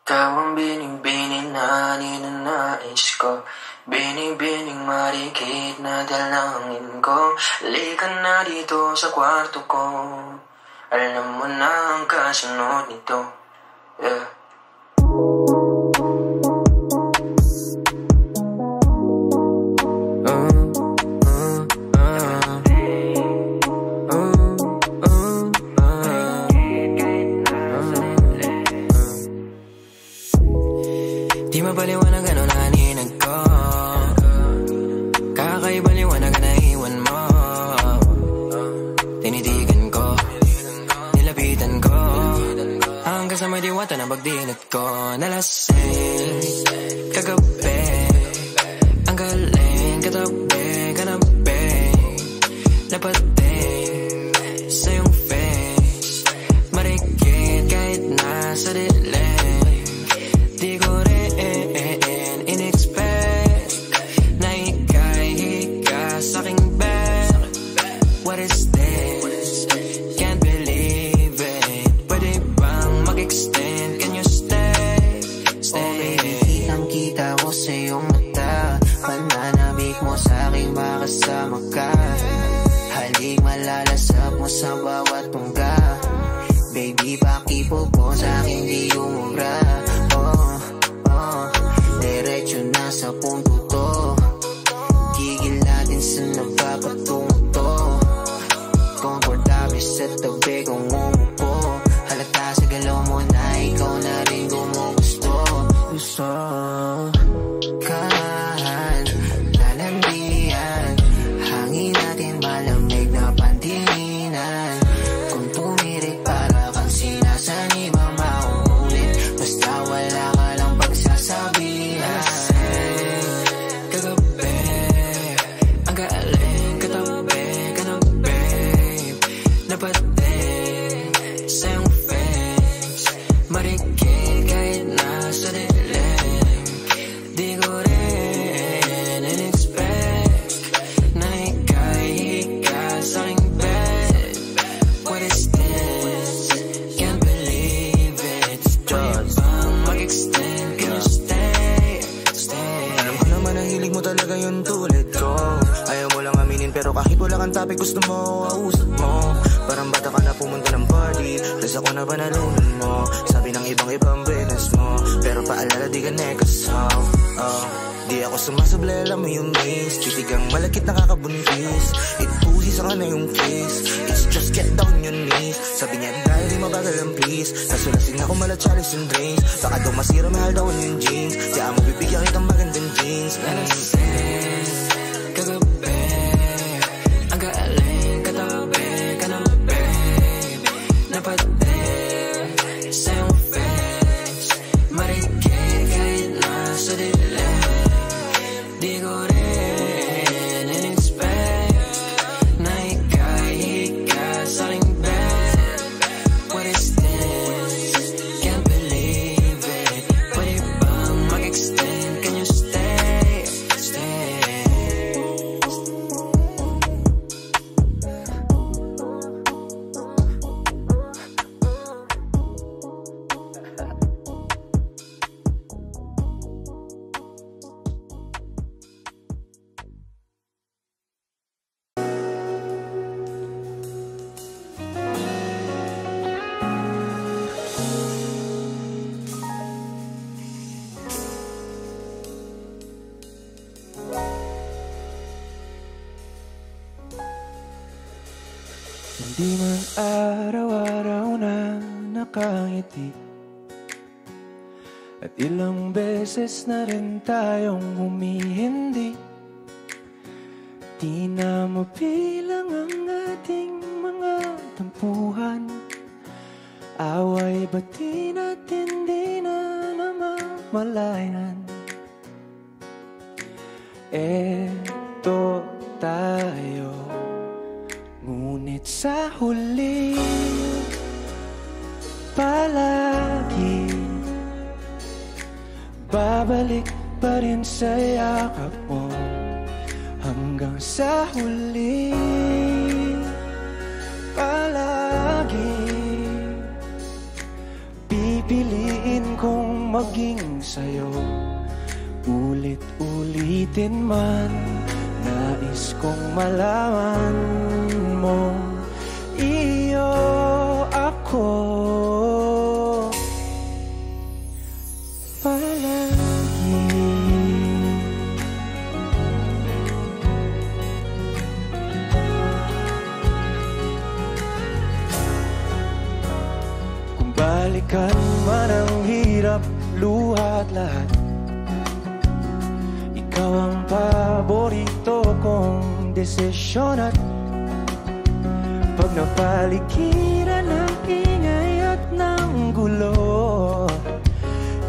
Ikaw ang bining-bining na ninanais ko, bining-bining marikit na dalangin ko. Halika na dito sa kwarto ko, alam mo na ang kasunod nito. Yeah. Di mapaliwanag ano na ninag ko, kakaibaliwanag na iwan mo. Tinitigan ko, nilapitan ko, hanggang sa may diwata na pagdilat ko. Nalasing kagabi, ang galing katabi, kanabi, napating sa iyong face, marikit kahit nasa dilim. Di ko rin in-expect na ika'y hika sa'king bed. What is this? Can't believe it. Pwede bang mag-extend? Can you stay? Stay. Oh baby, kitang-kita ko sa iyong mata, pananabik mo sa'king makasama ka. Halik malalasap mo sa bawat tungga. Baby, pakipog mo sa'king di umubra. Diretso na sa punto to, gigil natin sa nagpapatungo to. Komportable sa tabi kong umupo, halata sa galaw mo na ikaw na rin gumugusto. Gusto kahan, lalandian, hangin natin malamig na pandinan. Kung tumirik para kang sinasaniba mauulit, basta wala ka lang pagsasabi. Napating sa iyong face, marikit kahit nasa dilim. Di ko rin in-expect na ika'y hika sa'king bed. What is this? Can't believe it. Pwede bang mag-extend? Can you stay? Stay. Alam ko naman ang hilig mo talaga yun tulad ko. Ayaw mo lang aminin pero kahit wala kang topic gusto mo, ausap mo. Parang bata ka na pumunta ng party, plus ako na panalunan mo. Sabi ng ibang benes mo, pero paalala di ka nekasaw. Di ako sumasablay, alam mo yung maze. Titigang malakit nakakabuntis, it pusi sa na yung face. It's just get down your knees. Sabi niya dahil di mabagal ang please, nasulasing ako mala chalice and drinks. Baka daw masira, mahal daw yung jeans. Kaya mo bibigyan kitang magandang jeans. Nalasing kagabi, ang galing katabi, kanabi, napating sa iyong face, marikit kahit nasa dilim. Di ko rin in-expect na ika'y hika sa'king bed. What is this? Can't believe it. Pwede bang mag-extend? Can you stay? Stay. Hindi man araw-araw na nakangiti, at ilang beses na rin tayong humihindi. Di na mabilang ang ating mga tampuhan, away ba't di natin di na namamalayan. Eto tayo, ngunit sa huli palagi babalik pa rin sa yakap mo. Hanggang sa huli palagi pipiliin kong maging sa'yo. Ulit-ulitin man, nais kong malaman mo, iyo ako palagi. Kung balikan man ang hirap, luha at lahat, ikaw ang paborito kong desisyon. At pag napaligiran ng ingay at ng gulo,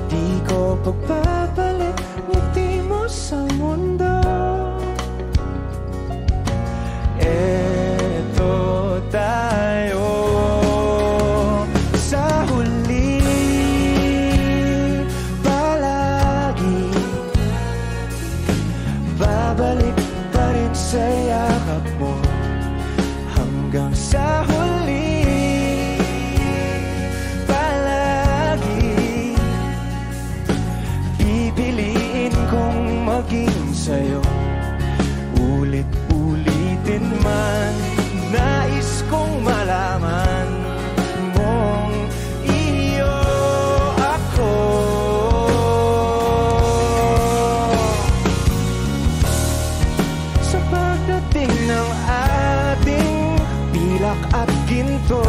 di ko pagpapalit ngiti mo sa mundo. Eto tayo sa huli, palagi babalik pa rin sa yakap mo. Hanggang sa huli, palagi pipiliin kong maging sa'yo. Ulit-ulitin man, nais kong malaman mong iyo ako. Sa pagdating ng ating pilak at ginto,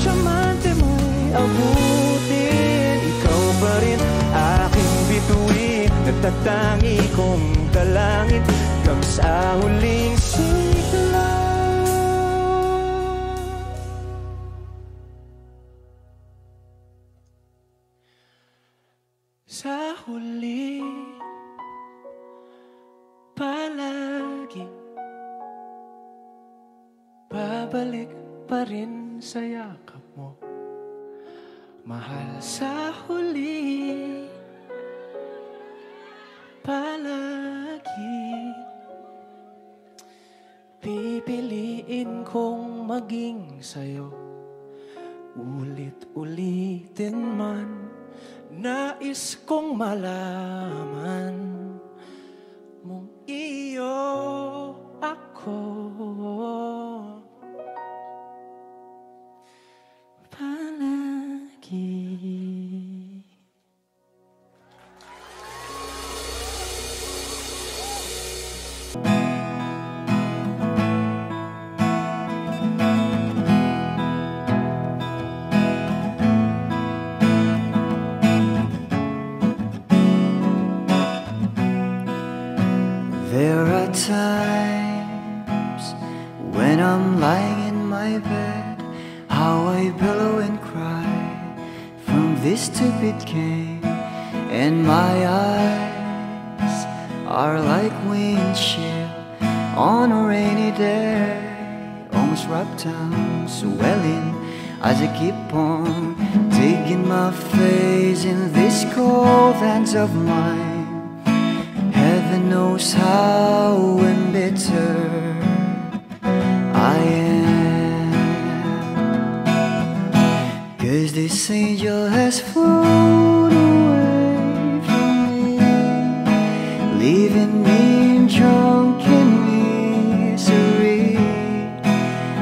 tiyamante mo'y abutin. Ikaw pa rin aking bituin, nagtatangi kong dalangin hanggang sa huling sigla. Sa huli, palagi babalik pa rin sa yakap mo, mahal. Sa huli, palagi pipiliin kong maging sa'yo. Ulit-ulitin man, nais kong malaman mong iyo ako palagi. There are times when I'm lying in my bed, how I billow and cry from this stupid game, and my eyes are like windshield on a rainy day, almost wrapped down, swelling as I keep on digging my face in these cold hands of mine. Heaven knows how embittered I am, 'cause this angel has flown away from me, leaving me in drunken misery.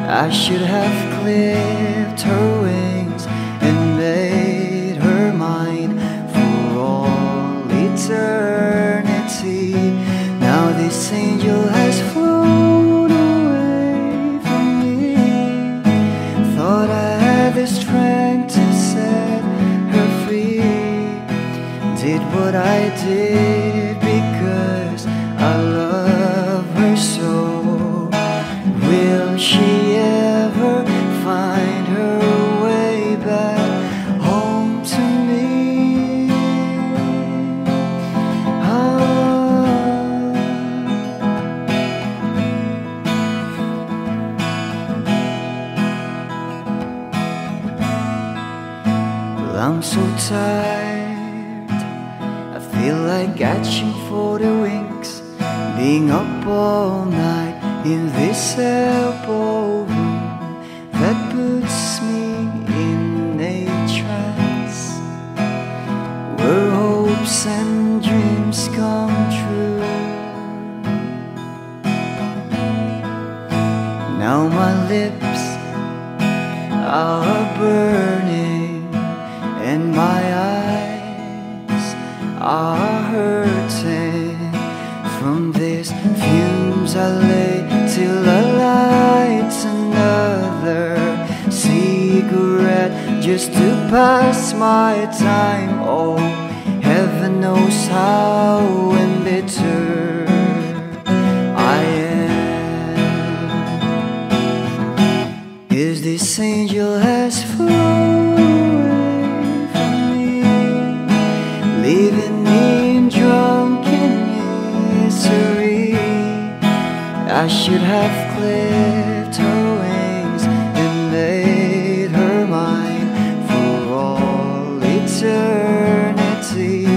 I should have clipped her wings and made her mine for all eternity. Now this angel has flown away from me. Thought I had the strength to set her free. Did what I did because I love her so. Will she ever find her way back home to me? I'm so tired, I feel like catching for the wings, being up all night in this elbow room that puts me in a trance. hopes and dreams come true. Now my lips are burning and my eyes are hurting. From these fumes I lay till I light another cigarette just to pass my time. Oh, heaven knows how embittered I am. Is this angel has flown away from me, leaving me in drunken misery? I should have clipped her wings and made her mine for all eternity.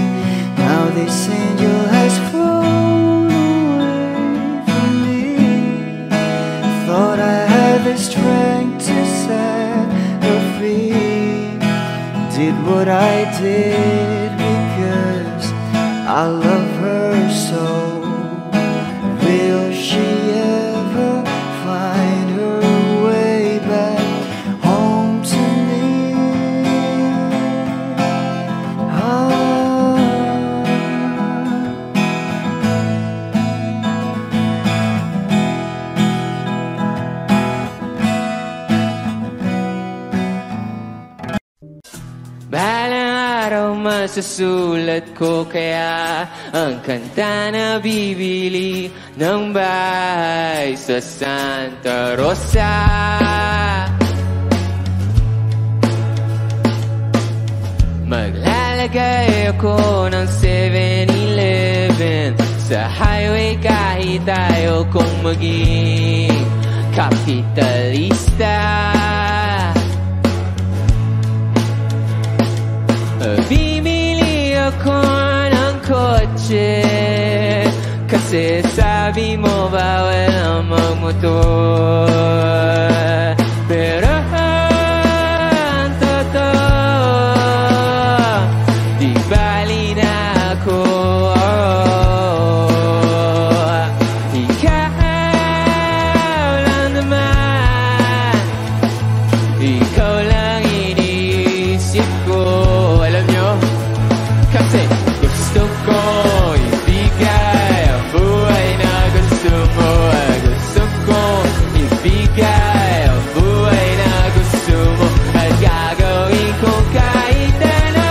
Now this angel has flown away from me. Thought I had the strength to set her free. Did what I did because I love her so. Will she ever find her way back home to me? Balang araw masusulat ko kaya ang kanta na bibili ng bahay sa Santa Rosa. Maglalagay ako ng 7-Eleven sa highway kahit ayaw kong maging kapitalista. Bimili ako ng kotse kasi sabi mo bawal ang magmotor. Pero ang totoo, di bali na ako. Ikaw lang naman, ikaw lang iniisip ko. Alam nyo, kasi gusto ko ibigay ang buhay na gusto mo. Gusto ko ibigay ang buhay na gusto mo. At gagawin ko kahit ano.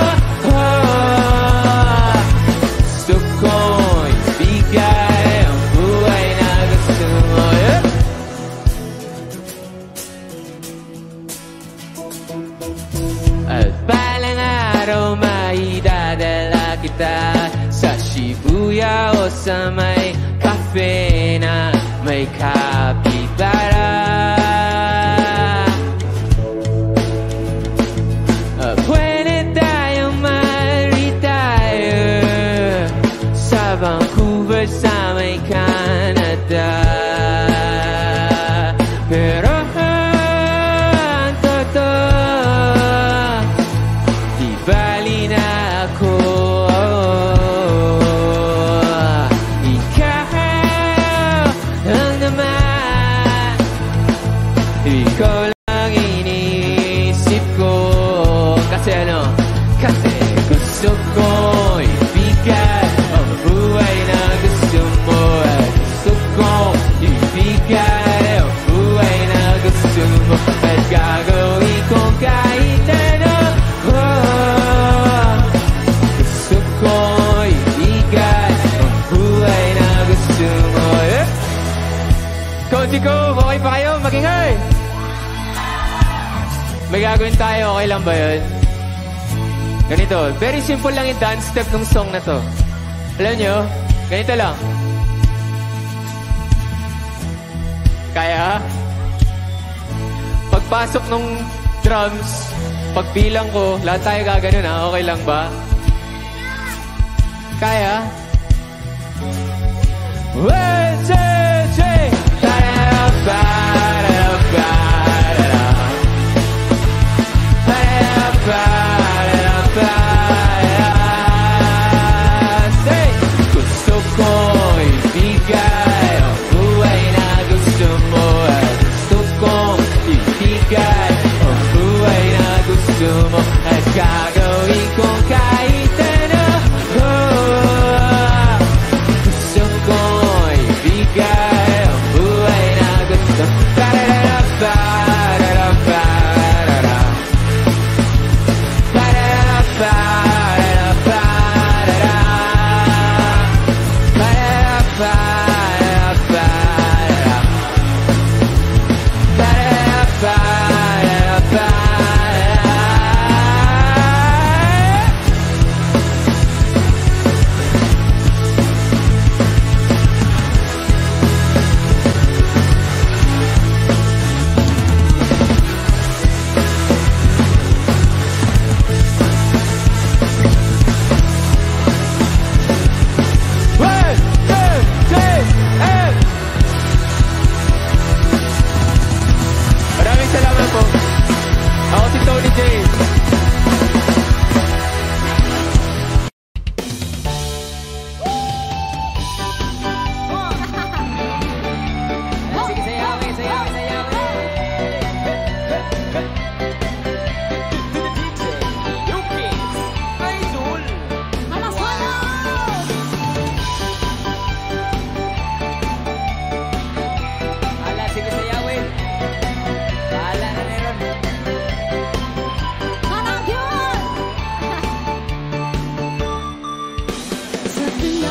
Gusto ko ibigay ang buhay na gusto mo. At balang araw maidadala kita sa Shibuya o sa may cafe na may kapibara. Pwede tayong mag-retire sa Vancouver sa may Canada. Pero ang totoo, di bali na ako. Ikaw lang naman, ikaw lang iniisip ko. Kasi ano? Kasi gusto ko ibigay ang buhay na gusto mo. Gusto ko ibigay ang buhay na gusto mo. At gagawin ko kahit ano. Gusto ko ibigay ang buhay na gusto mo. Konti ko, okay pa kayo? Magingay! May gagawin tayo, okay lang ba yun? Ganito, very simple lang yung dance step ng song na to. Alam nyo, ganito lang. Kaya? Pagpasok ng drums, pagbilang ko, lahat tayo gaganon ha, okay lang ba? Kaya? 1, 2, 3!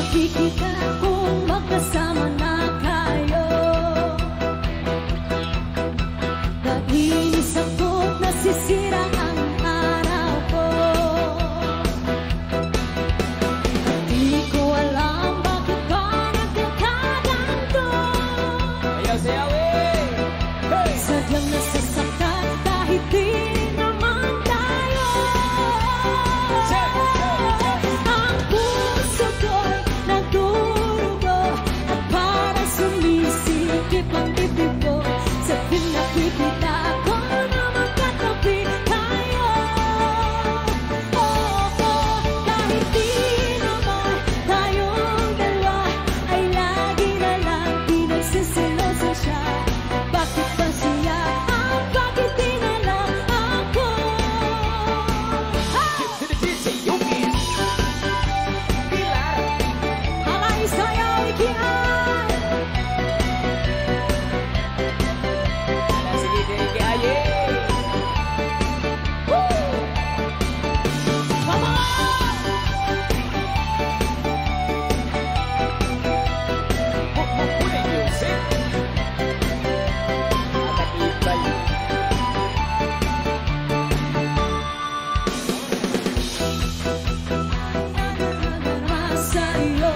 nakikita kung magkasama na kayo. Nainis ako't nasisira ang araw ko. Di ko alam bakit ka nagkakaganto. Sayaw, hey! Sadyang nasasaktan kahit di naman tayo. Ang puso ko'y nagdurugo at parang sumisikip ang bibig ko. Sa pinakikita ko na magkatabi tayo. Kahit di naman tayong dalawa ay lagi na lang pinagsisiloso siya. Bakit ba siya at bakit di na lang ako? Alay sayaw ikian. Sige, sige, aye! Come on! Pupulin music! Nakatibay! Sa'yo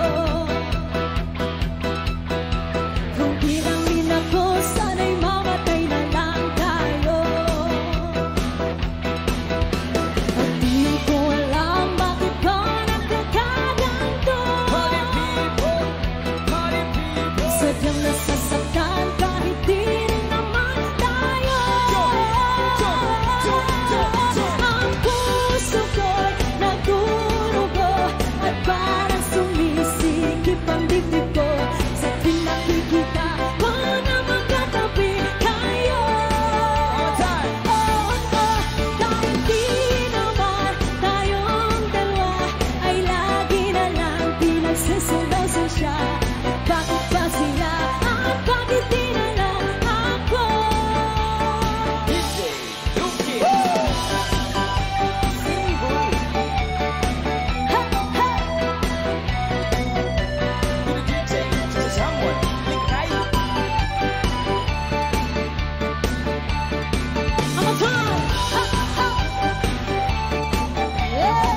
kung bilangin ako, sana'y mamatay na lang tayo. At di ko alam bakit ka nagkakaganto. Sadyang nasasaktan kahit di rin naman tayo. Ang puso ko'y nagdurugo at parang sumisikip ang dibdib ko. Sa pinakikita ko na magkatabi kayo. Kahit di naman tayong dalawa ay lagi na lang pinagsisiloso siya. Bakit ba sila at bakit di na lang ako? DJ Luki! Single! DJ to someone, think right? I'm a drum! Yeah!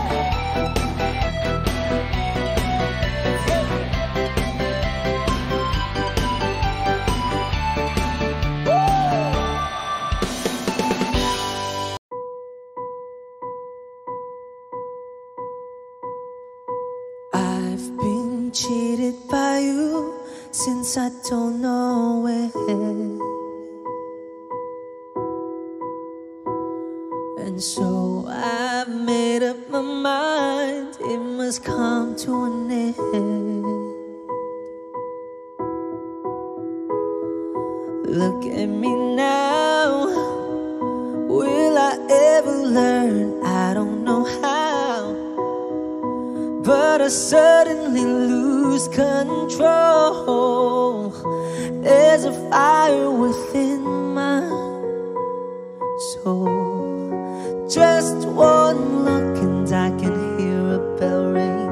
I've been cheated by you since I don't know when. And so I've made up my mind, it must come to an end. Look at me now, will I ever learn? I don't know how, but I suddenly lose control. There's a fire within my soul. Just one look and I can hear a bell ring.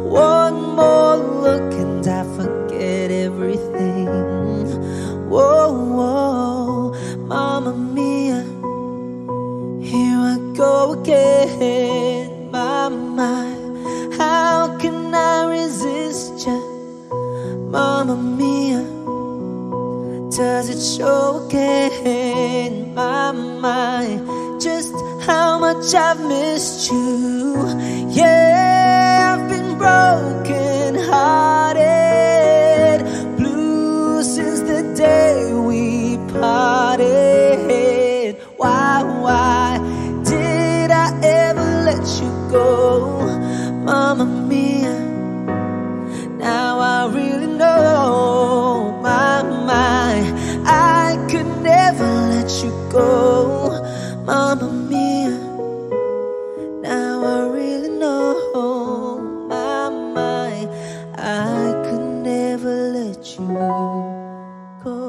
One more look and I forget everything. Whoa, whoa, Mamma Mia, here I go again. My, how can I resist ya? Mamma Mia, does it show again? My, just how much I've missed you. Yeah, I've been broken hearted, blue since the day we parted. Why did I ever let you go? Mamma Mia, now I really know. My, I could never let you go. Mamma Mia, now I really know. My, I could never let you go.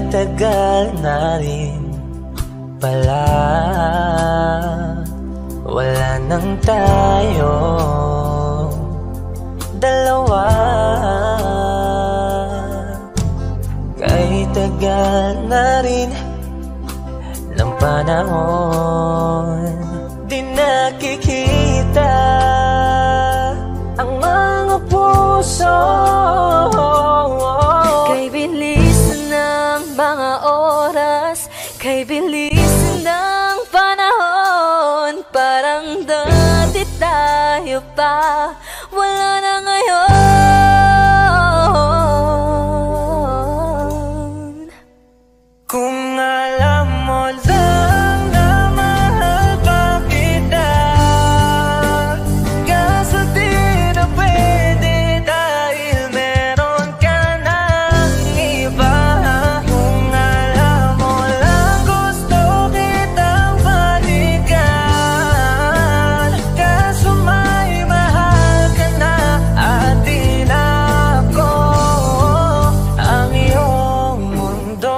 tagal na rin pala, wala nang tayo dalawa. Kay tagal na rin ng panahon, di nakikita ang mga puso. Kay bilis ng mga oras, kay bilis ng panahon, parang dati tayo pa, wala na ngayon. Kung alam mo lang na mahal pa kita, kaso di na pwede dahil meron ka ng iba. Kung alam mo lang gusto kitang balikan, kaso may mahal ka na at di na ako ang iyong mundo.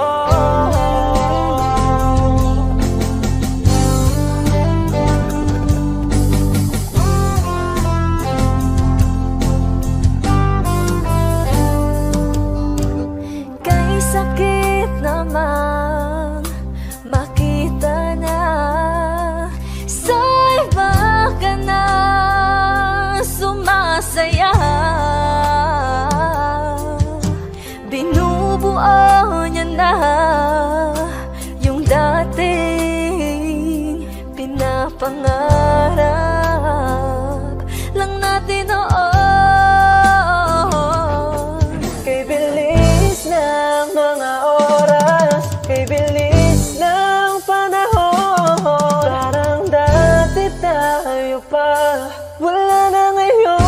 Kay sakit namang makita na sa iba ka na sumasaya. Binubuo niya na yung dating pinapangarap lang natin noon. Kay bilis ng mga oras, kay bilis ng panahon, parang dati tayo pa, wala na ngayon.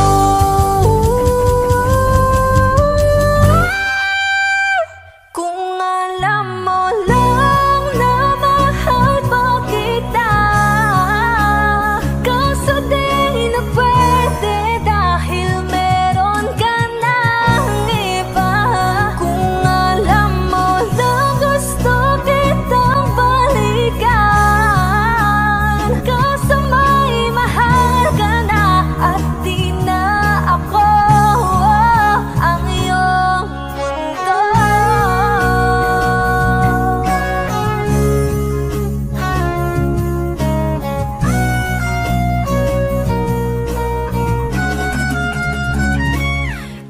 Kung alam mo lang na mahal pa kita, kaso di na pwede dahil meron ka ng iba. Kung alam mo lang gusto kitang balikan, kaso may mahal ka na at di na ako ang iyong mundo.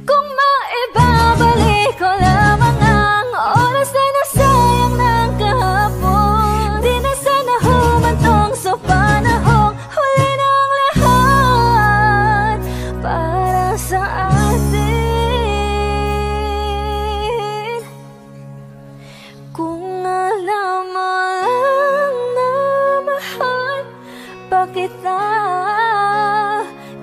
Kung maibabalik ko lamang ang oras na nasayang ng kahapon, di na sana humantong sa panahong huli ng lahat para sa atin. Kung alam mo lang na mahal pa kita,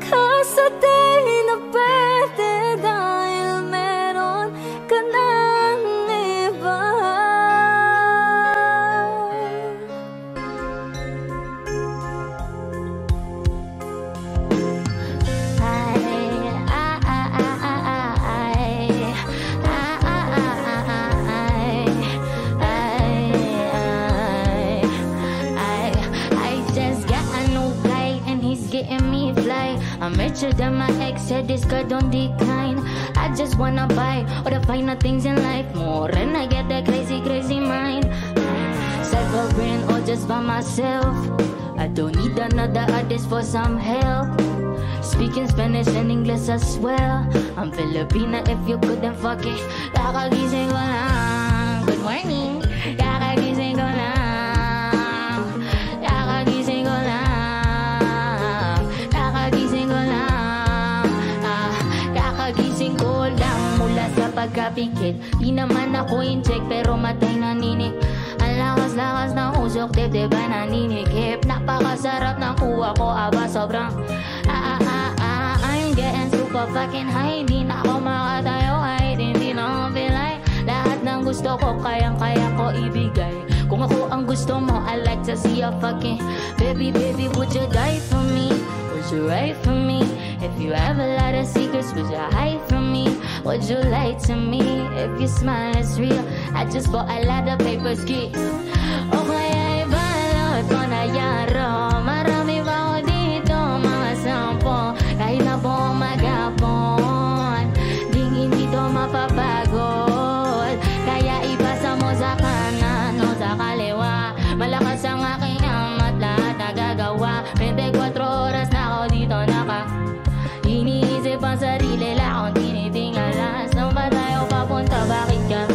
kaso di na pwede dahil meron ka ng iba. I just got a new guy and he's getting me fly. I'm richer than my ex, said this girl don't decline. I just wanna buy all the finer things in life more, and I get that crazy, crazy mind. Suffering all just by myself. I don't need another artist for some help. Speaking Spanish and English as well. I'm Filipina if you couldn't fuck it. Kakagising ko lang. Good morning. Kakagising ko lang. Kakagising ko lang. Kakagising ko lang. Kakagising ko lang mula sa pagkapikit. Di naman ako in-check pero matay naninig. Ang lakas-lakas ng usok, dibdib ay naninikip. Napakasarap ng kuha ko, aba sobrang I'm getting super fucking high. Di na ako makatayo, ay hindi na ako pilay. Lahat ng gusto ko, kayang-kaya ko ibigay. Kung ako ang gusto mo, I like to see you fucking. Baby, baby, would you die for me? Would you ride for me? If you have a lot of secrets, would you hide from me? Would you lie to me? If your smile is real, I just bought a lot of paper ski. O kaya ibalot ko na yaro. Marami pa ako dito, mga sampo. Kahit na po magapon, hindi to mapapagod. Kaya ipasa mo sa kanan o sa kaliwa. Malakas ang aking amat, lahat nagagawa. 24 oras na ako dito iniisip ang sarili, la akong tinitingala. Saan ba tayo papunta, bakit ka?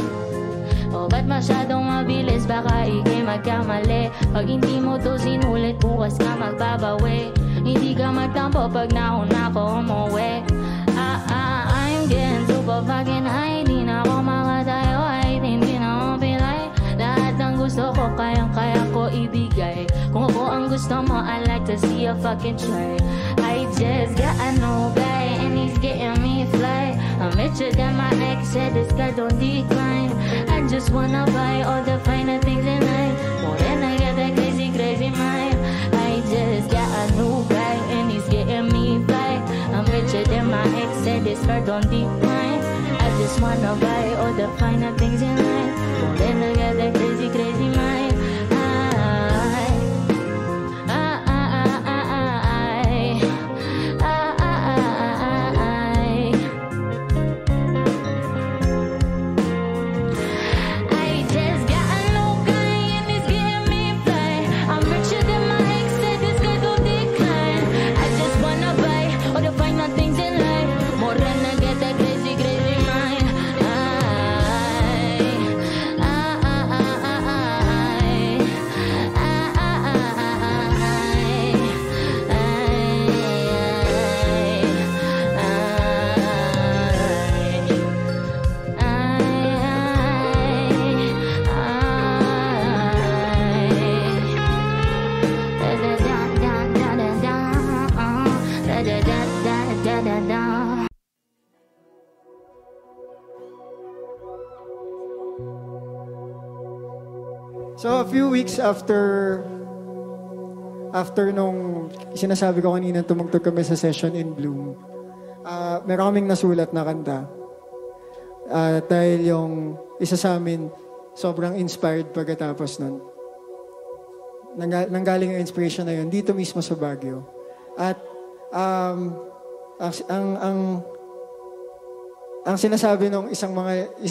O ba't masyadong mabilis, baka ikay magkamali. Pag hindi mo to sinulit, bukas ka magbabawi. Hindi ka magtampo pag nauna ko umuwi. I'm getting super fucking high. Di na ako makatayo, ay hindi na ako pilay. Lahat ng gusto ko, kayang-kaya ko ibigay. Kung ako ang gusto mo, I like to see you fucking try. I just got a new guy, and he's getting me fly. I'm richer than my ex, said this guy don't decline. I just wanna buy all the finer things in life, more than I got that crazy, crazy mind. I just got a new guy, and he's getting me fly. I'm richer than my ex, said this guy don't decline. I just wanna buy all the finer things in life, more than I got that crazy, crazy mind. So a few weeks after nung sinasabi ko kanina tumugtog kami sa session in Bloom, meron kaming nasulat na kanta. Dahil yung isa sa amin sobrang inspired pagkatapos nun. Nanggaling yung inspiration na yun dito mismo sa Baguio. At ang sinasabi nung isa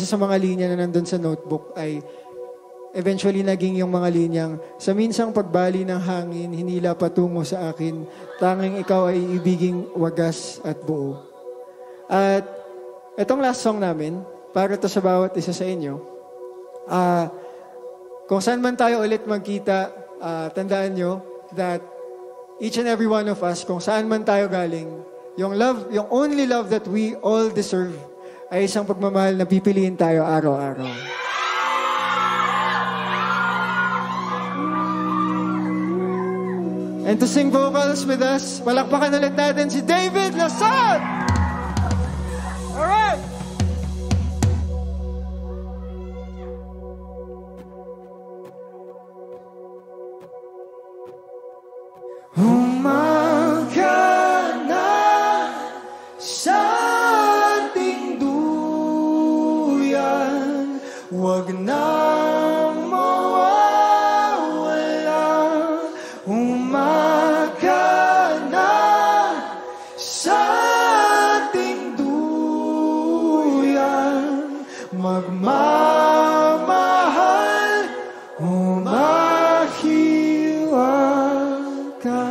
sa mga linya na nandun sa notebook ay eventually naging yung mga linyang, sa minsang pagbali ng hangin, hinila patungo sa akin, tanging ikaw ay ibiging wagas at buo. At itong last song namin, para to sa bawat isa sa inyo, kung saan man tayo ulit magkita, tandaan nyo that each and every one of us, kung saan man tayo galing, yung only love that we all deserve ay isang pagmamahal na pipiliin tayo araw-araw. And to sing vocals with us, palakpakan ulit natin si David Lasod! Alright! Umaga na sa ating duyan, wag na magmamahal, umahiwag ka.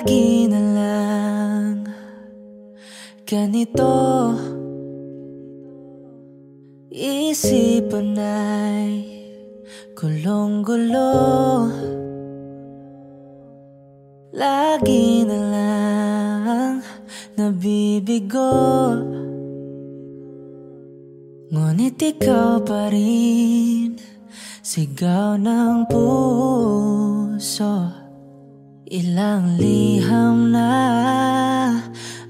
lagi na lang ganito. Isipan ay gulong-gulo. Lagi na lang nabibigo. Ngunit ikaw pa rin, sigaw ng puso. Ilang liham na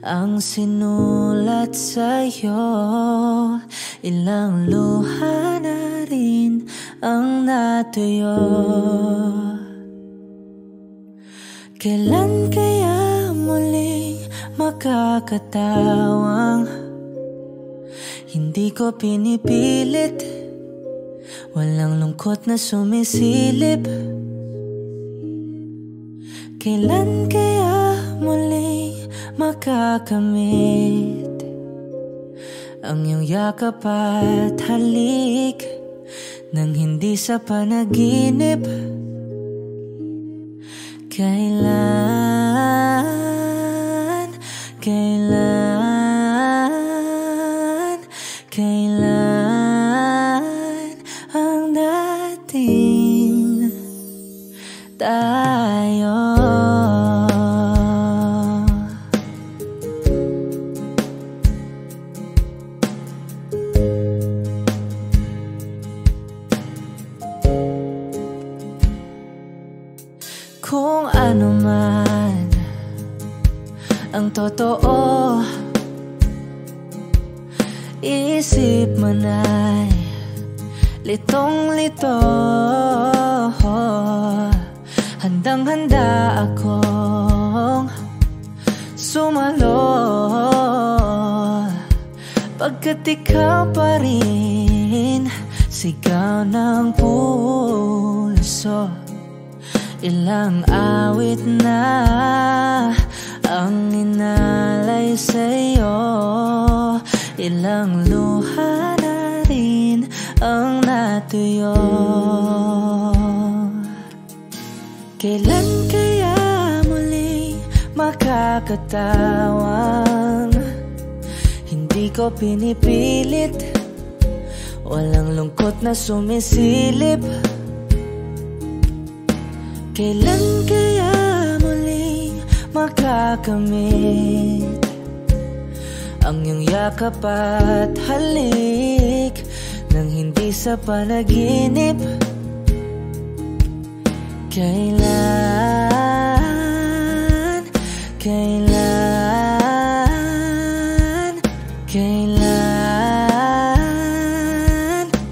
ang sinulat sa'yo, ilang luha na rin ang natuyo. Kailan kaya muling makakatawang hindi ko pinipilit, walang lungkot na sumisilip? Kailan kaya muling makakamit ang iyong yakap at halik nang hindi sa panaginip? Kailan, kailan, kailan ang dating tayo? Kung ano man ang totoo, isip man ay litong-lito. Handang-handa akong sumalo, pagkat ikaw pa rin, sigaw ng puso. Ilang awit na ang inalay sa'yo, ilang luha na rin ang natuyo. Kailan kaya muling makakatawang hindi ko pinipilit, walang lungkot na sumisilip? Kailan kaya muling makakamit ang iyong yakap at halik nang hindi sa panaginip? Kailan, kailan, kailan,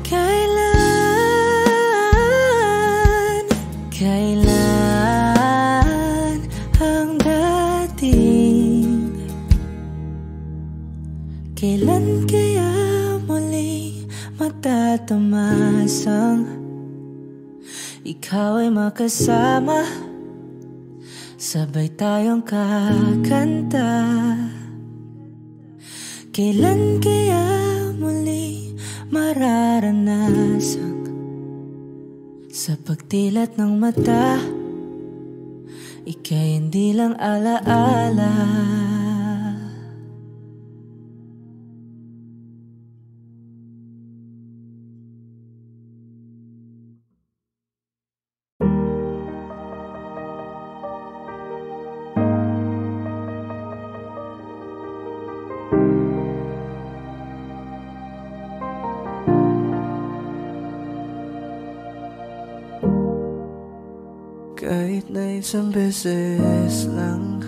kailan, kailan ang dating? Kailan kaya muli matatamasang ikaw ay makasama, sabay tayong kakanta? Kailan kaya muli mararanasang sa pagtilat ng mata, ika'y hindi lang alaala? Kahit na isang beses lang,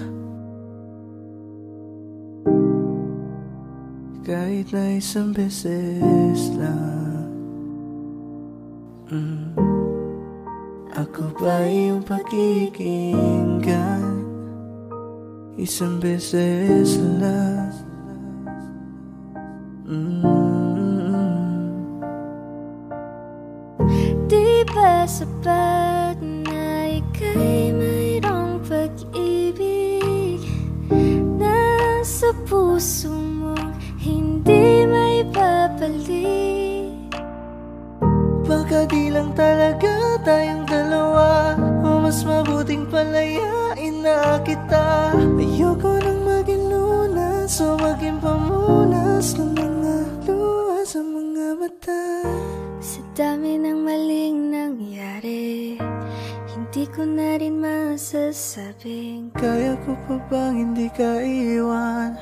kahit na isang beses lang, ako ba iyong pakikinggan? Isang beses lang. Di ba sapat na ika'y mayroong pag-ibig na sa puso mo hindi may babalik? Baka di lang talaga tayong dalawa, o mas mabuting palayain na kita. Ayoko nang maging lunas o maging pamunas ng mga luha sa mga mata. Sa dami ng maling nangyari, hindi ko na rin masasabing kaya ko pa bang hindi ka iwan?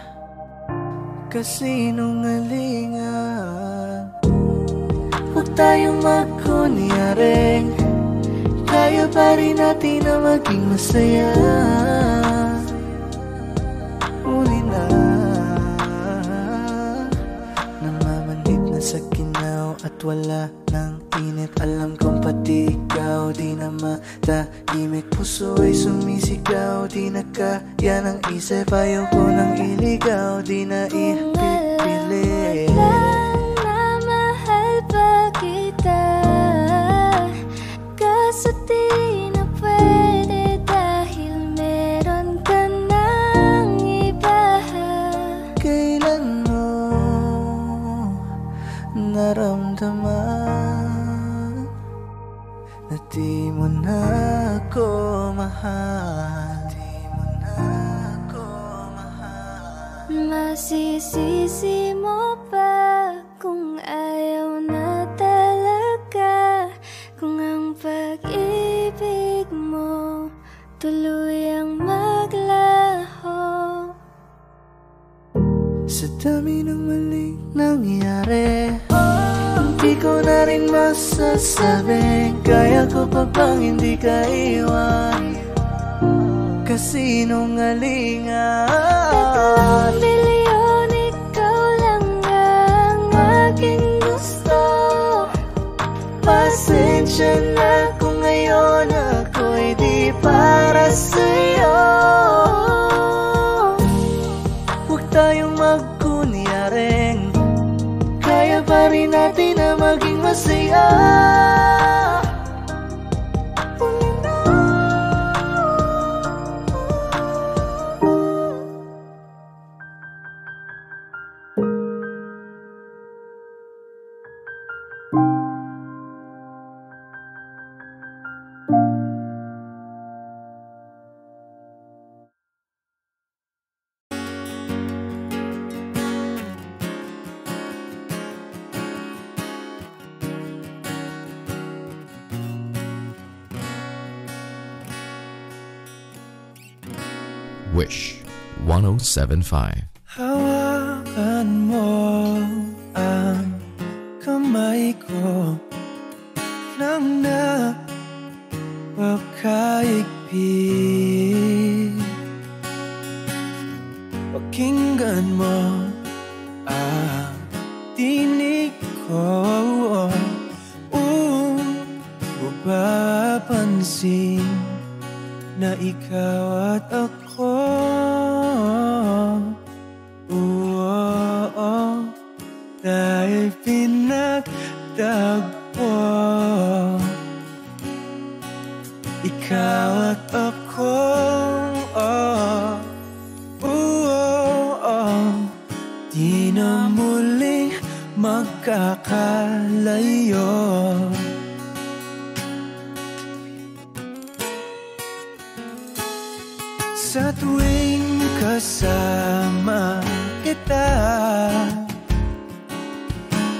Kasinungalingan. Huwag tayong magkunyaring kaya pa rin natin na maging masaya. Uli na namamanhid na sa ginaw at wala ng init. Alam kong pati ikaw di na matahimik. Puso ay sumisigaw, di na kaya ng isip. Ayaw ko nang iligaw, di na ipipili. Kaso di na pwede dahil meron ka ng iba. Kailan mo naramdaman na di mo na ako mahal? Di mo na ako mahal. Masisisi mo ba kung ayaw na talaga? Kung ang pag-ibig mo tuluyang maglaho. Sa dami ng maling nangyari, hindi ko na rin masasabi kaya ko pa bang hindi ka iwan? Kasinungalingan. Bilyon, ikaw lang ang aking gusto. Pasensya na kung ngayon ako'y di para sa'yo. Huwag tayong magkunyaring kaya pa rin natin na maging masaya. Wish 107.5. Hawakan mo ang kamay ko nang napakaigpit. Pakinggan mo ang tinig ko. Mapapansin na ikaw at ako dahil pinagtagpo. Ikaw at ako di na muling magkakalayo. Sa tuwing kasama kita,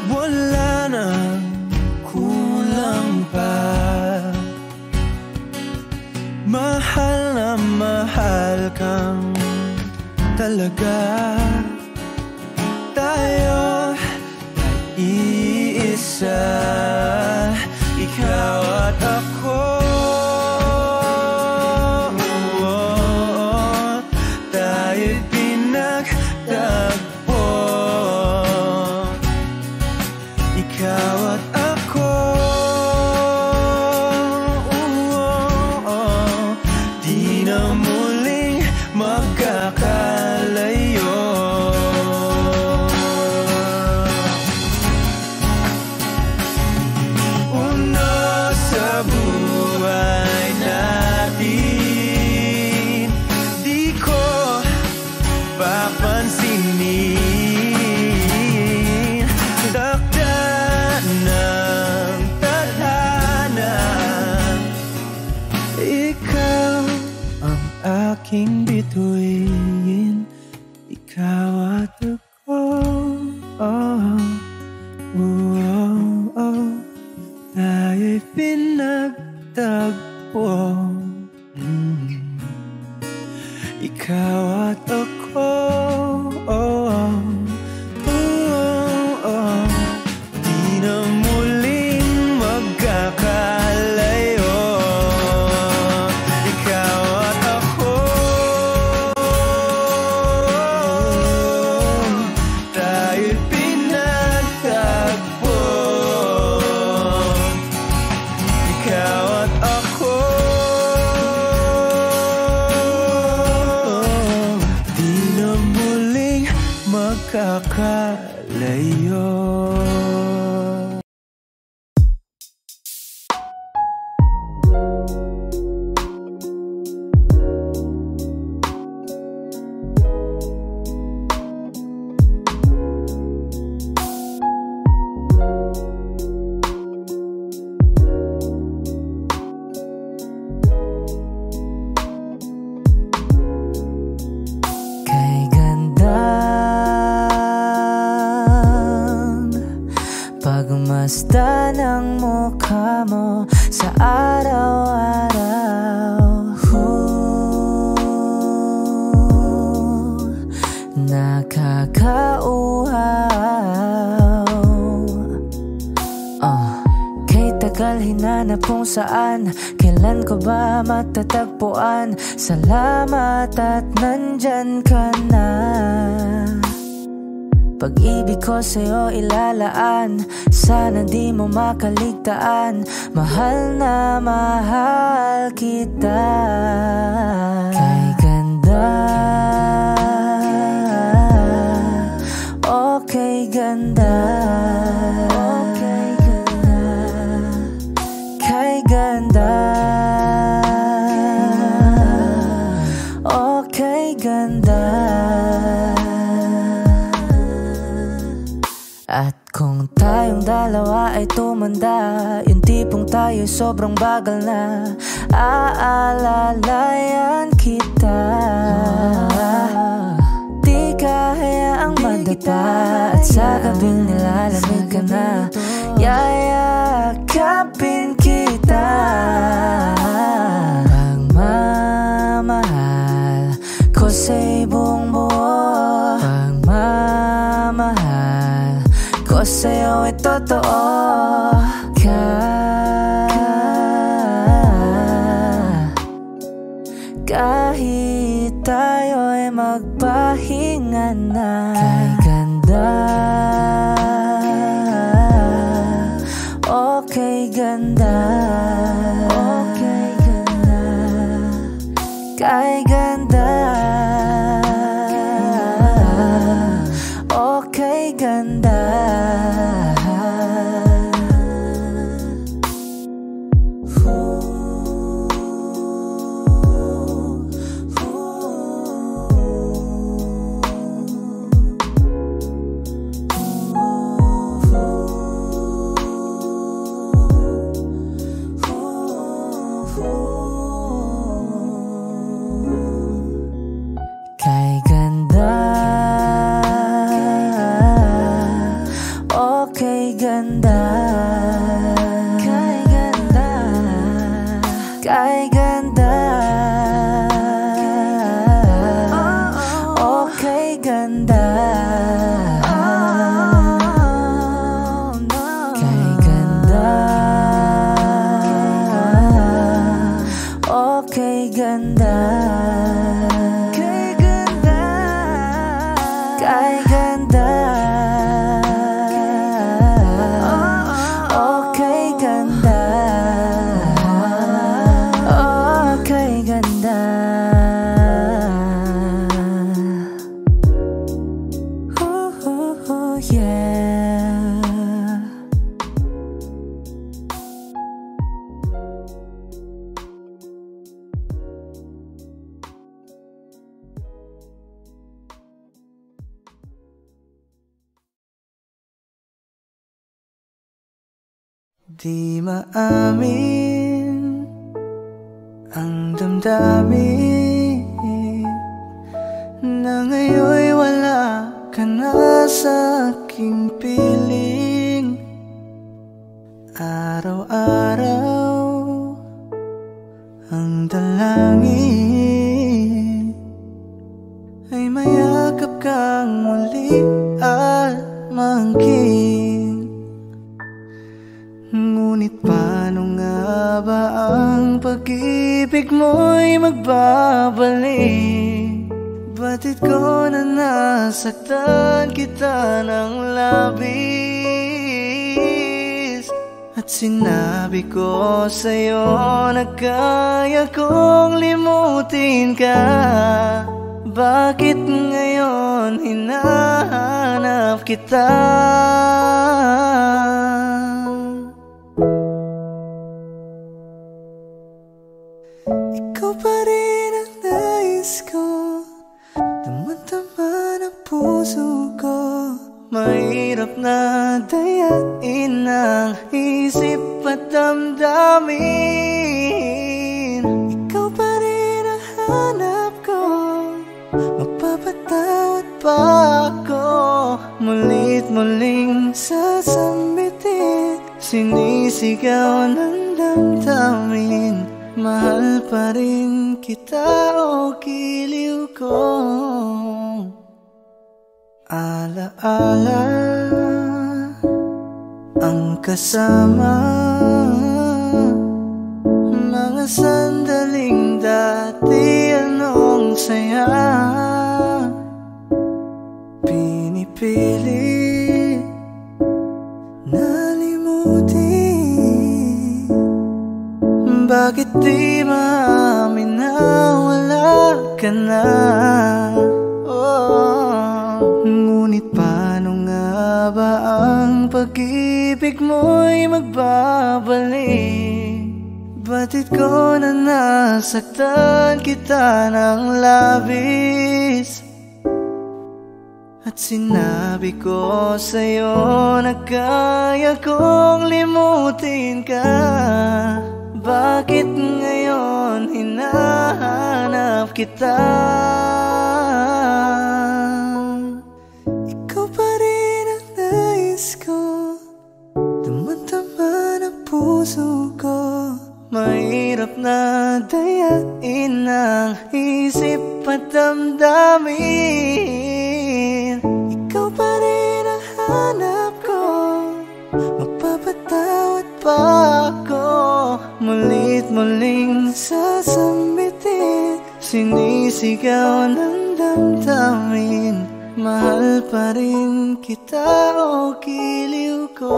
wala nang kulang pa. Mahal na mahal kang talaga. Tayo ay iisa, ikaw at ako. aking bituin, ikaw at ako. Tayo'y pinagtagpo. Ikaw at ako. Di na muling magkakalayo. Ikaw at ako. Tayo'y pinagtagpo. Ikaw at ako. Di na muling magkakalayo. Kay gandang pagmasdan ng mukha mo sa araw-araw. Nakakauhaw. Kay tagal hinanap kung saan, kailan ko ba matatagpuan? Salamat at nandyan ka na. Pag-ibig ko sa'yo ilalaan, sana di mo makaligtaan. Mahal na mahal kita. Kay ganda, okay ganda, okay ganda. Kay ganda, okay ganda. At kung tayong dalawa ay tumanda, yung tipong tayo sobrang bagal na, aalalayan kita. Di kahayaang madapa, at sa gabing nilalamig ka na, yayakapin kita. Pagmamahal ko sa'y buong buo, pagmamahal ko sa'yo ay totoo. Kahit tayo'y magpahinga na. Kay ganda, okay ganda, okay ganda. Kay ganda, okay ganda. Kay ganda, okay ganda, kay ganda, kay ganda, okay ganda, kay ganda, okay ganda. Kay ganda, okay ganda, okay ganda. Ooh, yeah. Di maamin ang damdamin, ngayon'y wala ka na sa aking piling. Araw-araw ang dalangin ay mayakap kang muli at maangkin. Ngunit paano nga ba ang pag-ibig mo'y magbabalik? Batid ko na nasaktan kita ng labis, at sinabi ko sa'yo na kaya kong limutin ka. Bakit ngayon hinahanap kita? Ikaw pa rin ang nais ko, damang-dama ng puso ko. Mahirap na dayain ang isip at damdamin. Ikaw pa rin ang hanap ko, magpapatawad pa ako. Muli't muling sasambitin, sinisigaw ng damdamin. Mahal pa rin kita o giliw ko. Alaala ang kasama, mga sandaling dati anong saya. Pinipili nalimutin, bakit di maamin na wala ka na? Ngunit paano nga ba ang pag-ibig mo'y magbabalik? Batid ko na nasaktan kita ng labis, at sinabi ko sa'yo na kaya kong limutin ka. Bakit ngayon hinahanap kita? Ikaw pa rin ang nais ko, damang-dama ng puso ko. Mahirap na dayain ang isip at damdamin. Ikaw pa rin ang hanap ko, magpapatawad pa ako. Muli't muling sasambitin, sinisigaw ng damdamin. Mahal pa rin kita o giliw ko.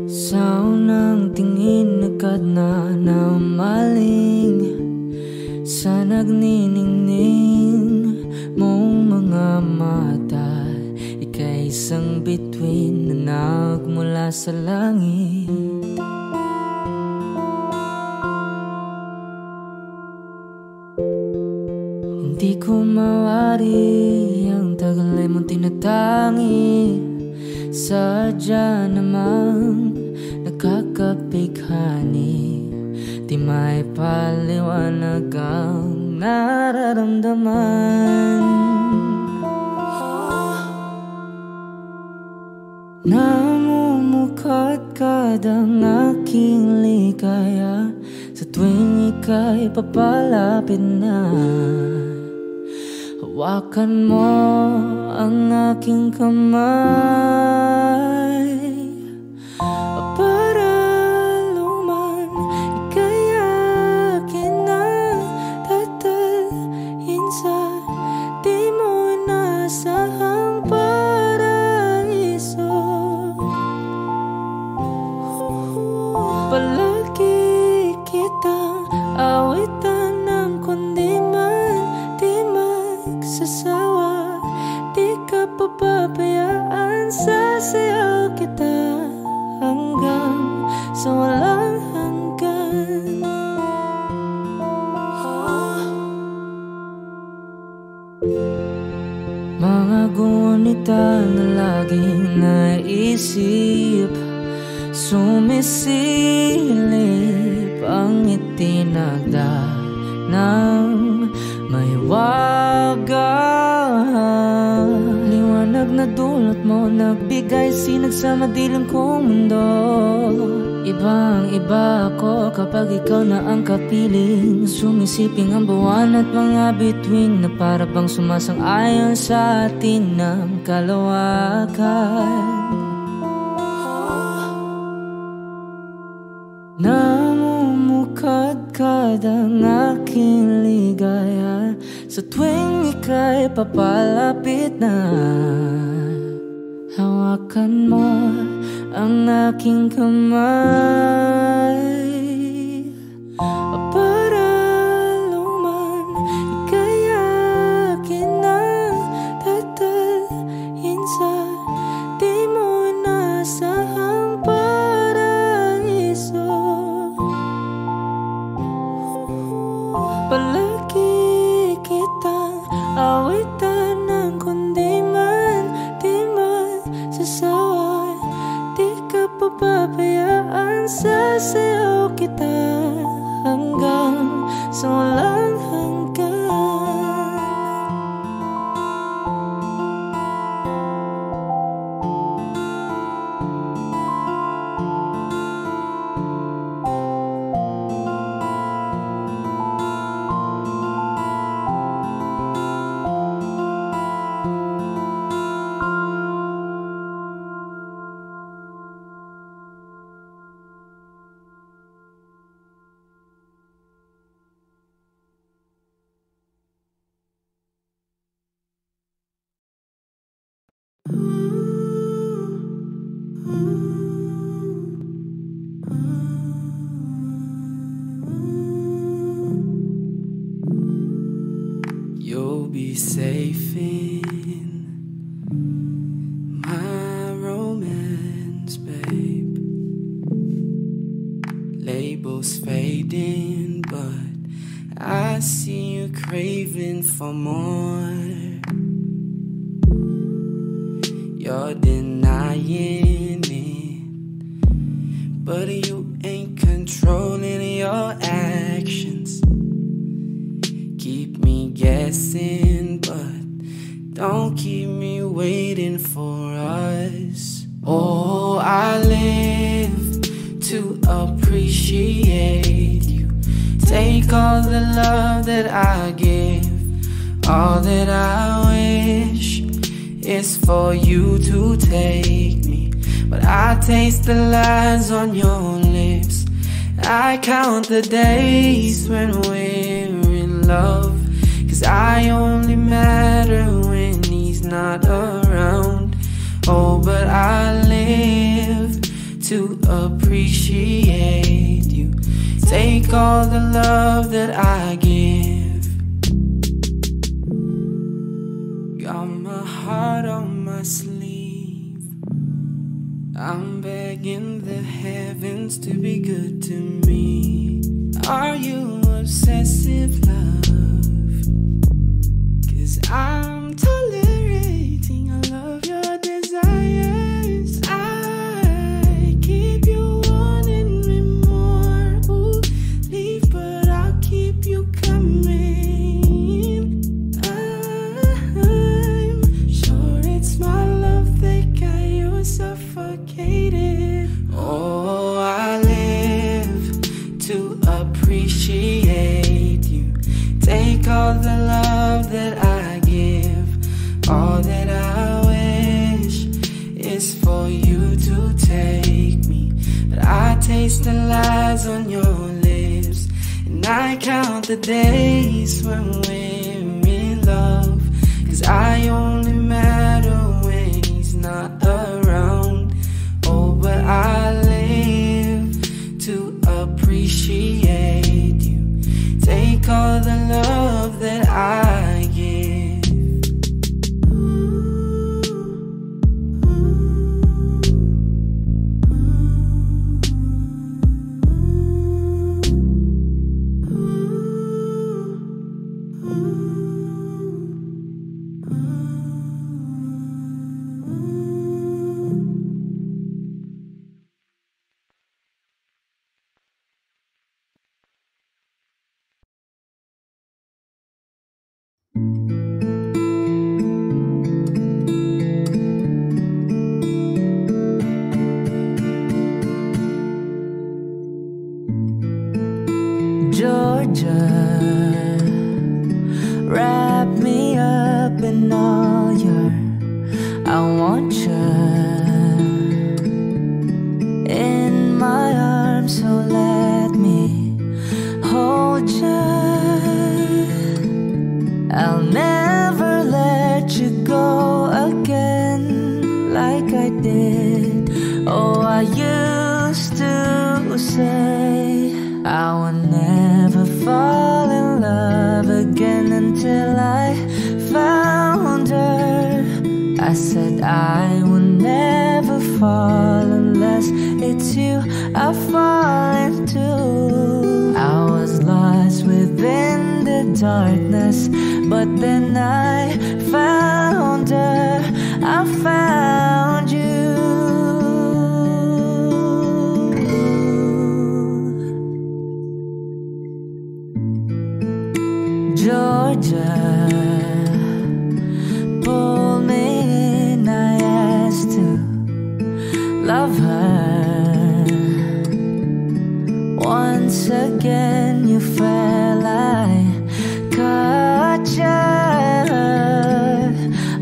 Sa unang tingin agad na namaling sa nagniningning mong mga mata. Ika'y isang bituin na nagmula sa langit. Hindi ko mawari ang tagal ay mong tinatangi. Sadya namang nakakapighani, di may paliwanag ang nararamdaman. Namumukad-kad ang aking ligaya sa tuwing ika'y papalapit na. Hawakan mo ang aking kamay para luman ika'y akin na tatalhin sa di mo inasahang paraiso. Palagi kitang awitan ng kundi man di man magsasawa. Di ka papabayaan, sasayaw kita hanggang sa walang hanggan. Mga gunita na laging naisip, sumisilip ang itinagda ng may waga. Liwanag na dulot mo, nagbigay sinag sa madilim kong mundo. Ibang iba ako kapag ikaw na ang kapiling. Sumisiping ang buwan at mga bituin na para bang sumasang-ayon sa atin ng kalawakan. Namumukadkad ang aking ligaya sa tuwing ika'y papalapit na. Hawakan mo ang aking kamay para luman ika'y akin na tatalhin sa di mo inasahang paraiso. Palagi kitang awitan ng kundi man di magsasawa. Di ka papabayaan, sasayaw kita hanggang sa walang hanggan. You'll be safe in my romance, babe. Labels fading, but I see you craving for more. You're denying it, but you ain't controlling your actions. Keep me guessing, but don't keep me waiting for us. Oh, I live to appreciate you. Take all the love that I give, all that I wish is for you to take me. But I taste the lies on your lips. I count the days when we're in love, 'cause I only matter when he's not around. Oh, but I live to appreciate you. Take all the love that I give. Got my heart on my sleeve. I'm begging the heavens to be good to me. Are you obsessive, love? 'Cause I'm tolerating all of your desires. I keep you wanting me more. Ooh, leave, but I'll keep you coming. I'm sure it's my love that got you suffocated. Oh, I live to appreciate you. Take all the love that I give, all that I wish is for you to take me. But I taste the lies on your lips, and I count the days when we're in love, 'cause I only matter when he's not around. Oh, but I live to appreciate you. Take all the love that I give. I said I will never fall unless it's you I fall into. I was lost within the darkness, but then I found her, I found you. Georgia pulled me in, I asked to love her. Once again you fell, I caught you.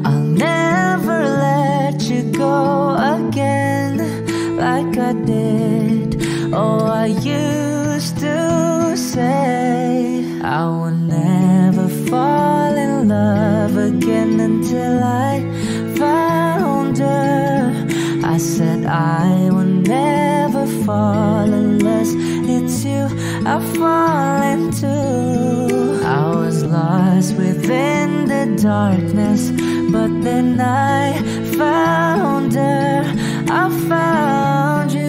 I'll never let you go again like I did. Oh, I used to say I will never fall in love again until I found her. I said I will never fall unless it's you I fall into. I was lost within the darkness, but then I found her, I found you.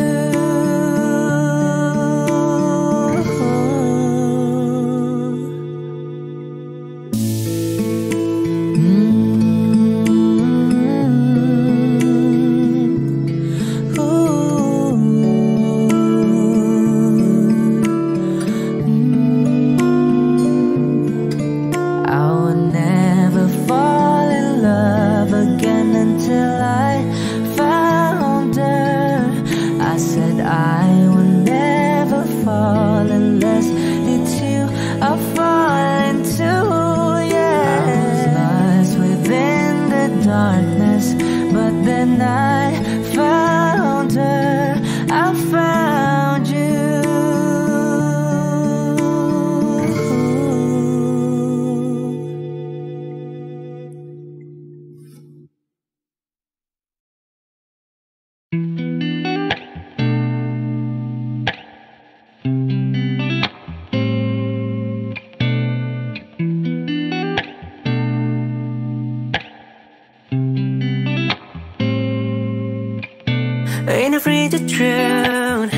Ain't afraid to drown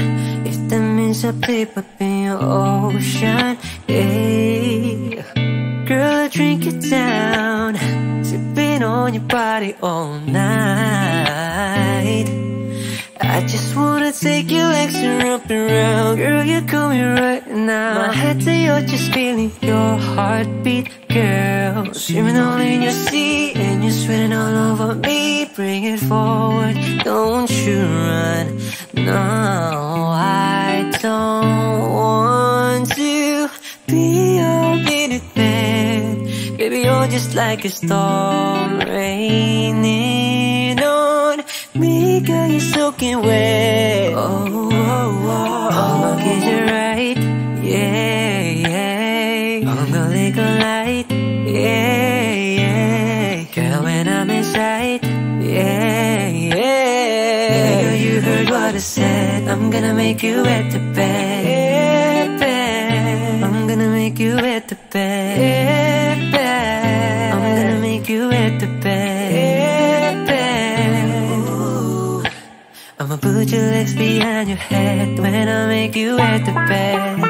if that means I flip up in your ocean. Hey, girl, I drink it down, sipping on your body all night. I just wanna take your legs and wrap around. Girl, you're coming right now. My head to you're just feeling your heartbeat, girl. Swimming all in your sea and you're sweating all over me. Bring it forward, don't you run. No, I don't want to be your minute man. Baby, you're just like a storm raining on me, girl, you're soaking wet. Oh, oh, oh, I'ma get you right, yeah, yeah. I'm gonna lick a light, yeah, yeah. Girl, when I'm inside, yeah, yeah. Girl, you heard what I said. I'm gonna make you wet the bed, yeah, bed. I'm gonna make you wet the bed, yeah, bed. I'm gonna make you wet the bed, yeah, bed. Ooh. I'ma put your legs behind your head when I make you wet the bed.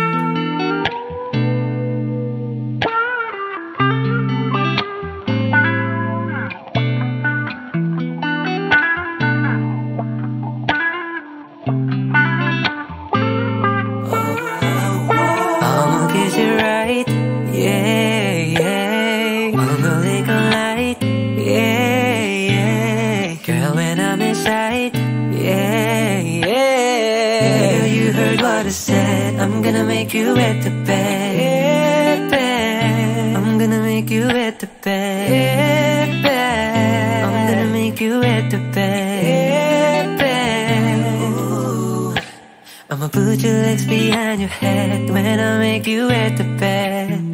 I'm gonna make you wet the bed, yeah, bed. I'm gonna make you wet the bed, yeah, bed. I'm gonna make you wet the bed, yeah, bed. Ooh. I'ma put your legs behind your head when I make you wet the bed.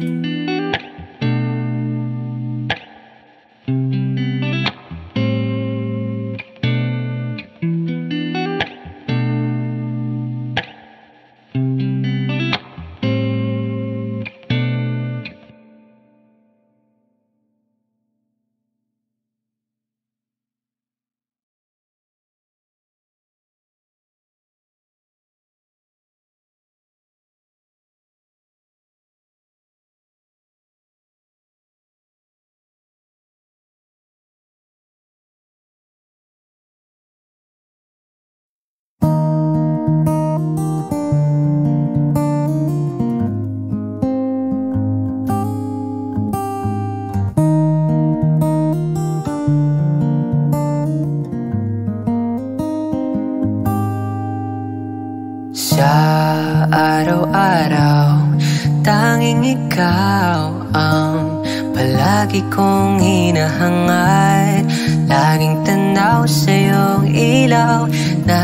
ikaw ang palagi kong hinahangad. Laging tanaw sa iyong ilaw na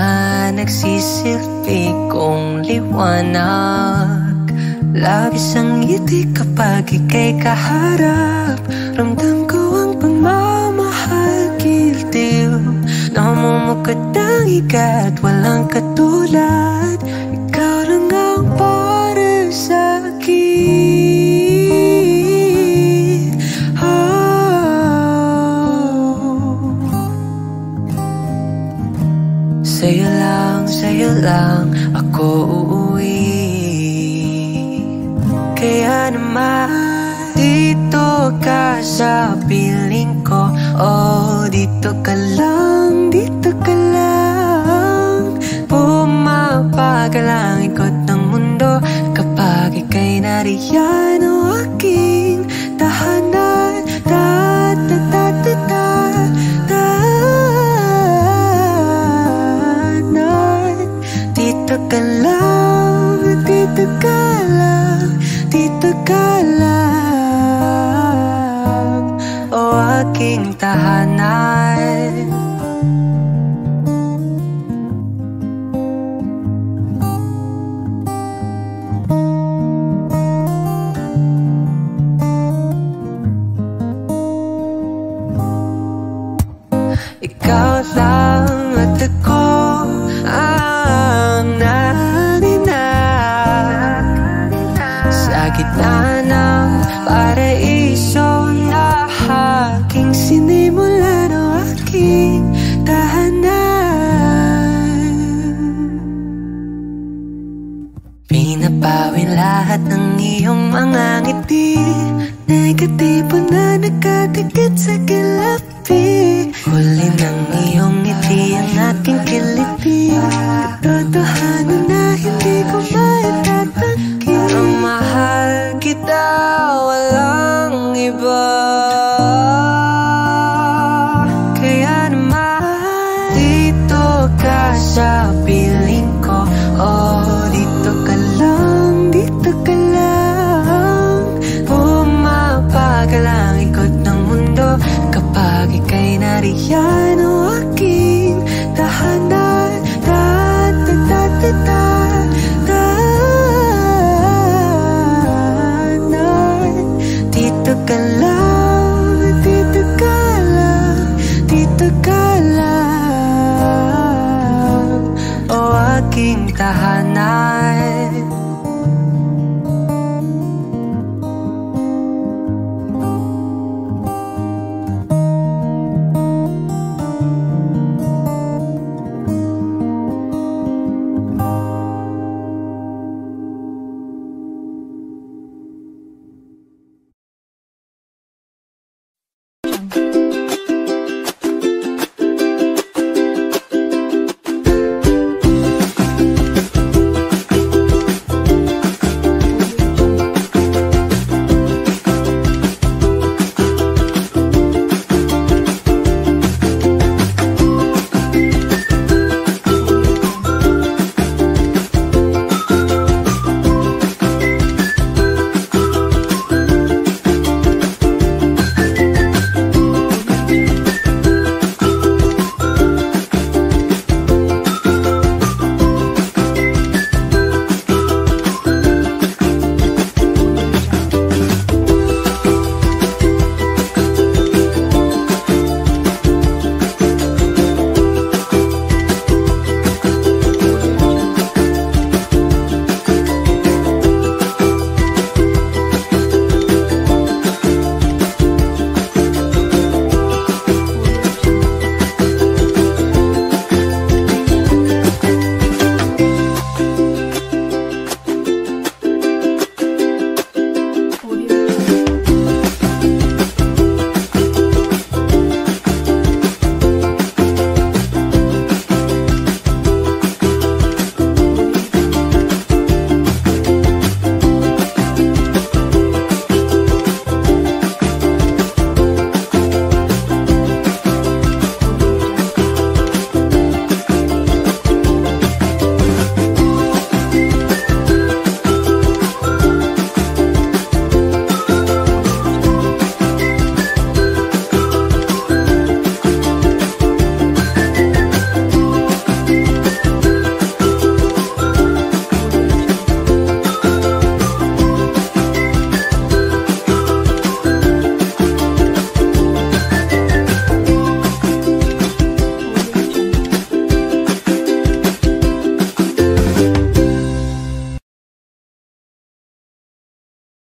nagsisilbi kong liwanag. Labis ang ngiti kapag ika'y kaharap. Ramdam ko ang pagmamahal, gildiw. Namumukad ang ikat, walang katulad. Ikaw lang ang para sa'kin. Sa'yo lang ako uuwi. Kaya naman dito ka sa piling ko. Oh, dito ka lang, dito ka lang. Pumapagal ang ikot ng mundo kapag ika'y nariyan. O aking tahanan. Dito ka lang, dito ka lang, dito ka lang. O aking tahanan. Ikaw lang at ako ang naninag sa gitna ng paraiso na aking sinimulan. O aking tahanan. Pinapawin lahat ng iyong mga ngiti, negatibo na nakatikit sa kilapi. Huli ng iyong ngiti ang aking kiliti. Katotohanan na hindi ko maitatanggi. Pero mahal kita, walang iba. Kaya naman dito ka sa piling ko. Oh, dito ka lang, dito ka lang. Pumapagal ang ikot ng mundo kapag ika'y nariyan. O aking tahanan. Dito ka lang, dito ka lang, dito ka lang. O aking tahanan.